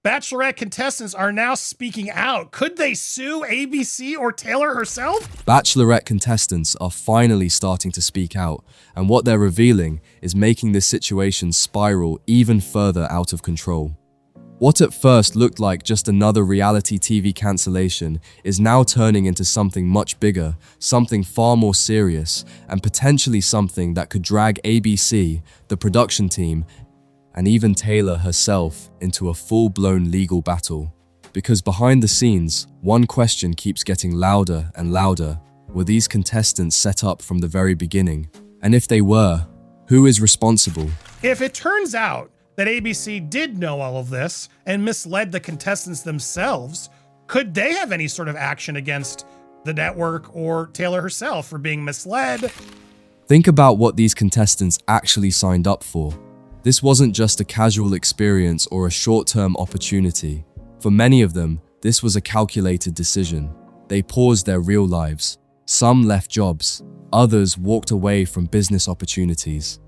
Bachelorette contestants are now speaking out. Could they sue ABC or Taylor herself? Bachelorette contestants are finally starting to speak out, and what they're revealing is making this situation spiral even further out of control. What at first looked like just another reality TV cancellation is now turning into something much bigger, something far more serious, and potentially something that could drag ABC, the production team, and even Taylor herself into a full-blown legal battle. Because behind the scenes, one question keeps getting louder and louder. Were these contestants set up from the very beginning? And if they were, who is responsible? If it turns out that ABC did know all of this and misled the contestants themselves, could they have any sort of action against the network or Taylor herself for being misled? Think about what these contestants actually signed up for. This wasn't just a casual experience or a short-term opportunity. For many of them, this was a calculated decision. They paused their real lives. Some left jobs. Others walked away from business opportunities.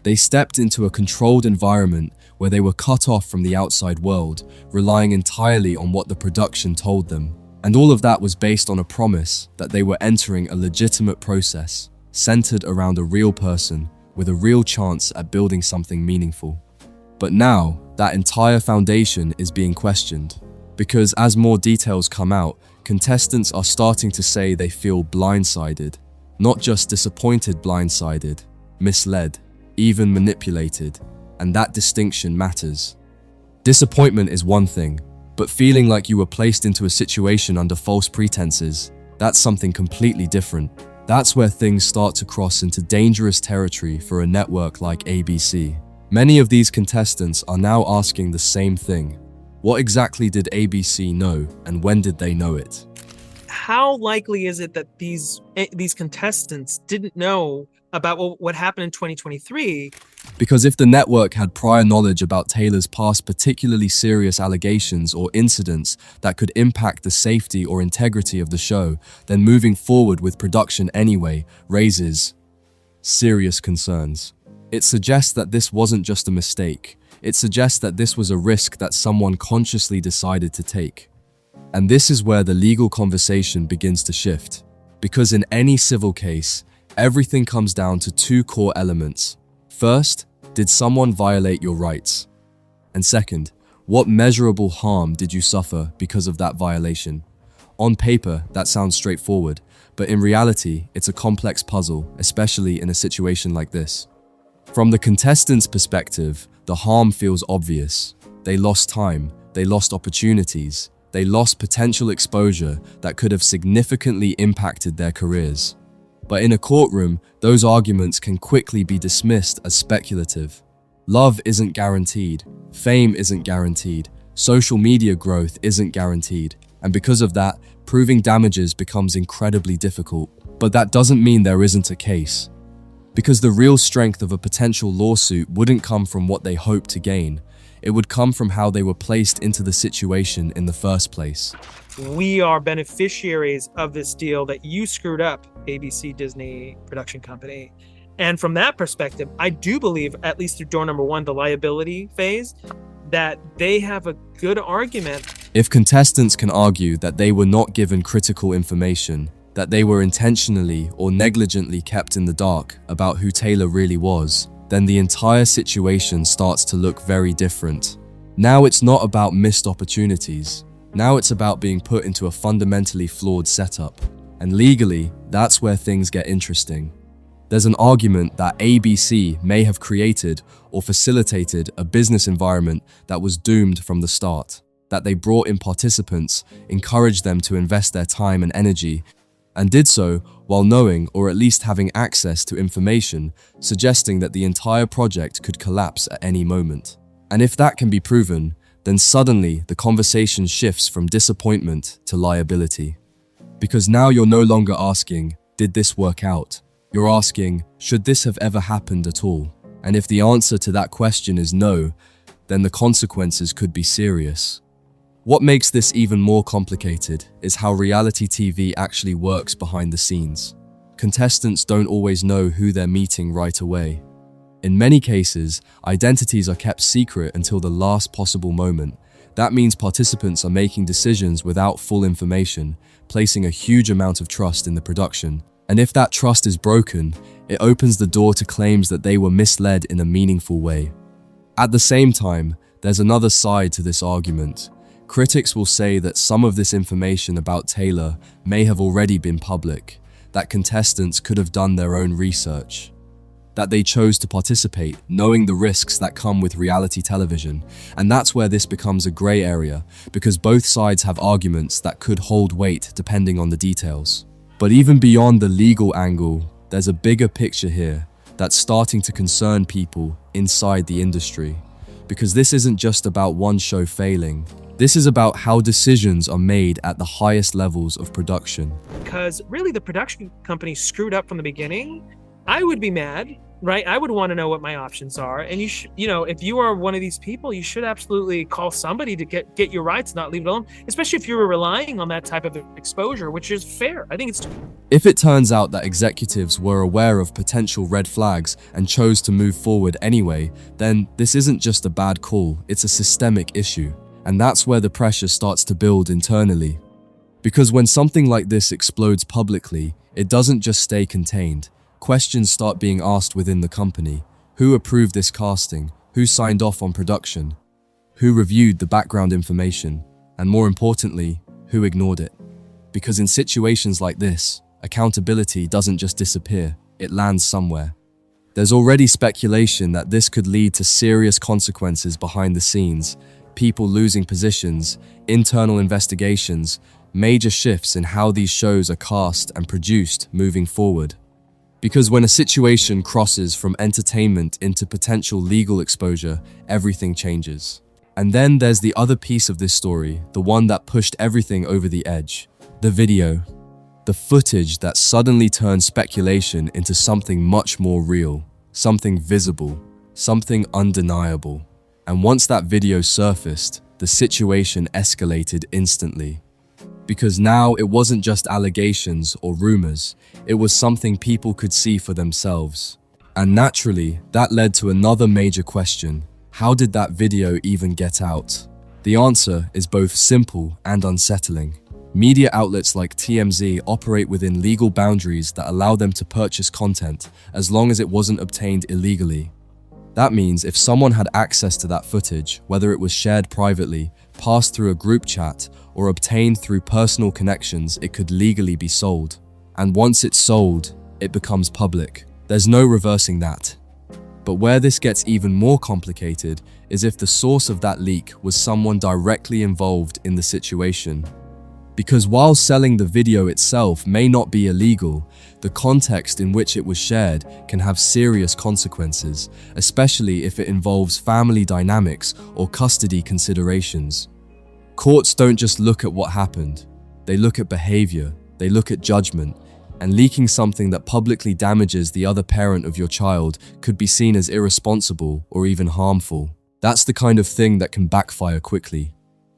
They stepped into a controlled environment where they were cut off from the outside world, relying entirely on what the production told them. And all of that was based on a promise that they were entering a legitimate process, centered around a real person, with a real chance at building something meaningful. But now, that entire foundation is being questioned. Because as more details come out, contestants are starting to say they feel blindsided. Not just disappointed blindsided, misled, even manipulated. And that distinction matters. Disappointment is one thing, but feeling like you were placed into a situation under false pretenses, that's something completely different. That's where things start to cross into dangerous territory for a network like ABC. Many of these contestants are now asking the same thing. What exactly did ABC know, and when did they know it? How likely is it that these contestants didn't know about what happened in 2023? Because if the network had prior knowledge about Taylor's past particularly serious allegations or incidents that could impact the safety or integrity of the show, then moving forward with production anyway raises serious concerns. It suggests that this wasn't just a mistake. It suggests that this was a risk that someone consciously decided to take. And this is where the legal conversation begins to shift. Because in any civil case, everything comes down to two core elements. First, did someone violate your rights? And second, what measurable harm did you suffer because of that violation? On paper, that sounds straightforward, but in reality, it's a complex puzzle, especially in a situation like this. From the contestants' perspective, the harm feels obvious. They lost time, they lost opportunities, they lost potential exposure that could have significantly impacted their careers. But in a courtroom, those arguments can quickly be dismissed as speculative. Love isn't guaranteed, fame isn't guaranteed, social media growth isn't guaranteed, and because of that, proving damages becomes incredibly difficult. But that doesn't mean there isn't a case. Because the real strength of a potential lawsuit wouldn't come from what they hoped to gain. It would come from how they were placed into the situation in the first place. We are beneficiaries of this deal that you screwed up, ABC Disney production company. And from that perspective, I do believe, at least through door number one, the liability phase, that they have a good argument. If contestants can argue that they were not given critical information, that they were intentionally or negligently kept in the dark about who Taylor really was, then the entire situation starts to look very different. Now it's not about missed opportunities. Now it's about being put into a fundamentally flawed setup. And legally, that's where things get interesting. There's an argument that ABC may have created or facilitated a business environment that was doomed from the start, that they brought in participants, encouraged them to invest their time and energy, and did so while knowing or at least having access to information suggesting that the entire project could collapse at any moment. And if that can be proven, then suddenly the conversation shifts from disappointment to liability. Because now you're no longer asking, did this work out? You're asking, should this have ever happened at all? And if the answer to that question is no, then the consequences could be serious. What makes this even more complicated is how reality TV actually works behind the scenes. Contestants don't always know who they're meeting right away. In many cases, identities are kept secret until the last possible moment. That means participants are making decisions without full information, placing a huge amount of trust in the production. And if that trust is broken, it opens the door to claims that they were misled in a meaningful way. At the same time, there's another side to this argument. Critics will say that some of this information about Taylor may have already been public, that contestants could have done their own research, that they chose to participate, knowing the risks that come with reality television. And that's where this becomes a gray area, because both sides have arguments that could hold weight depending on the details. But even beyond the legal angle, there's a bigger picture here that's starting to concern people inside the industry. Because this isn't just about one show failing. This is about how decisions are made at the highest levels of production. Because really the production company screwed up from the beginning. I would be mad, right? I would want to know what my options are. And if you are one of these people, you should absolutely call somebody to get your rights, not leave it alone, especially if you're relying on that type of exposure, which is fair. I think it's... If it turns out that executives were aware of potential red flags and chose to move forward anyway, then this isn't just a bad call, it's a systemic issue. And that's where the pressure starts to build internally. Because when something like this explodes publicly, it doesn't just stay contained. Questions start being asked within the company. Who approved this casting? Who signed off on production? Who reviewed the background information? And more importantly, who ignored it? Because in situations like this, accountability doesn't just disappear, it lands somewhere. There's already speculation that this could lead to serious consequences behind the scenes, people losing positions, internal investigations, major shifts in how these shows are cast and produced moving forward. Because when a situation crosses from entertainment into potential legal exposure, everything changes. And then there's the other piece of this story, the one that pushed everything over the edge. The video. The footage that suddenly turned speculation into something much more real, something visible, something undeniable. And once that video surfaced, the situation escalated instantly. Because now it wasn't just allegations or rumors, it was something people could see for themselves. And naturally, that led to another major question. How did that video even get out? The answer is both simple and unsettling. Media outlets like TMZ operate within legal boundaries that allow them to purchase content as long as it wasn't obtained illegally. That means if someone had access to that footage, whether it was shared privately, passed through a group chat, or obtained through personal connections, it could legally be sold. And once it's sold, it becomes public. There's no reversing that. But where this gets even more complicated is if the source of that leak was someone directly involved in the situation. Because while selling the video itself may not be illegal, the context in which it was shared can have serious consequences, especially if it involves family dynamics or custody considerations. Courts don't just look at what happened, they look at behavior, they look at judgment, and leaking something that publicly damages the other parent of your child could be seen as irresponsible or even harmful. That's the kind of thing that can backfire quickly.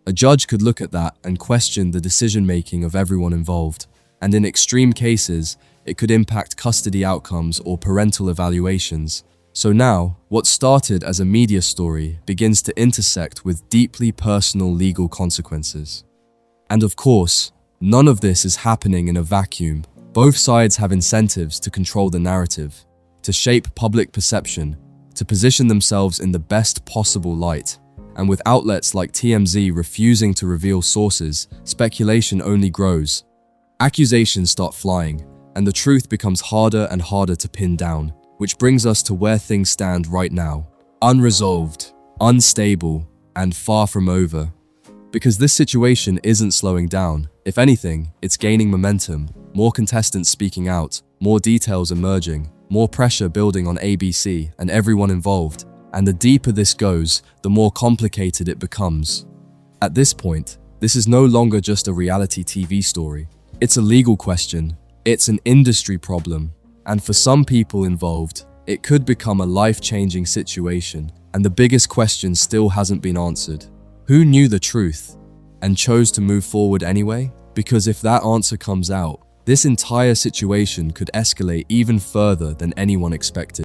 A judge could look at that and question the decision-making of everyone involved, and in extreme cases, it could impact custody outcomes or parental evaluations. So now, what started as a media story begins to intersect with deeply personal legal consequences. And of course, none of this is happening in a vacuum. Both sides have incentives to control the narrative, to shape public perception, to position themselves in the best possible light. And with outlets like TMZ refusing to reveal sources, speculation only grows. Accusations start flying, and the truth becomes harder and harder to pin down, which brings us to where things stand right now. Unresolved, unstable, and far from over. Because this situation isn't slowing down. If anything, it's gaining momentum, more contestants speaking out, more details emerging, more pressure building on ABC and everyone involved. And the deeper this goes, the more complicated it becomes. At this point, this is no longer just a reality TV story. It's a legal question. It's an industry problem. And for some people involved, it could become a life-changing situation. And the biggest question still hasn't been answered. Who knew the truth and chose to move forward anyway? Because if that answer comes out, this entire situation could escalate even further than anyone expected.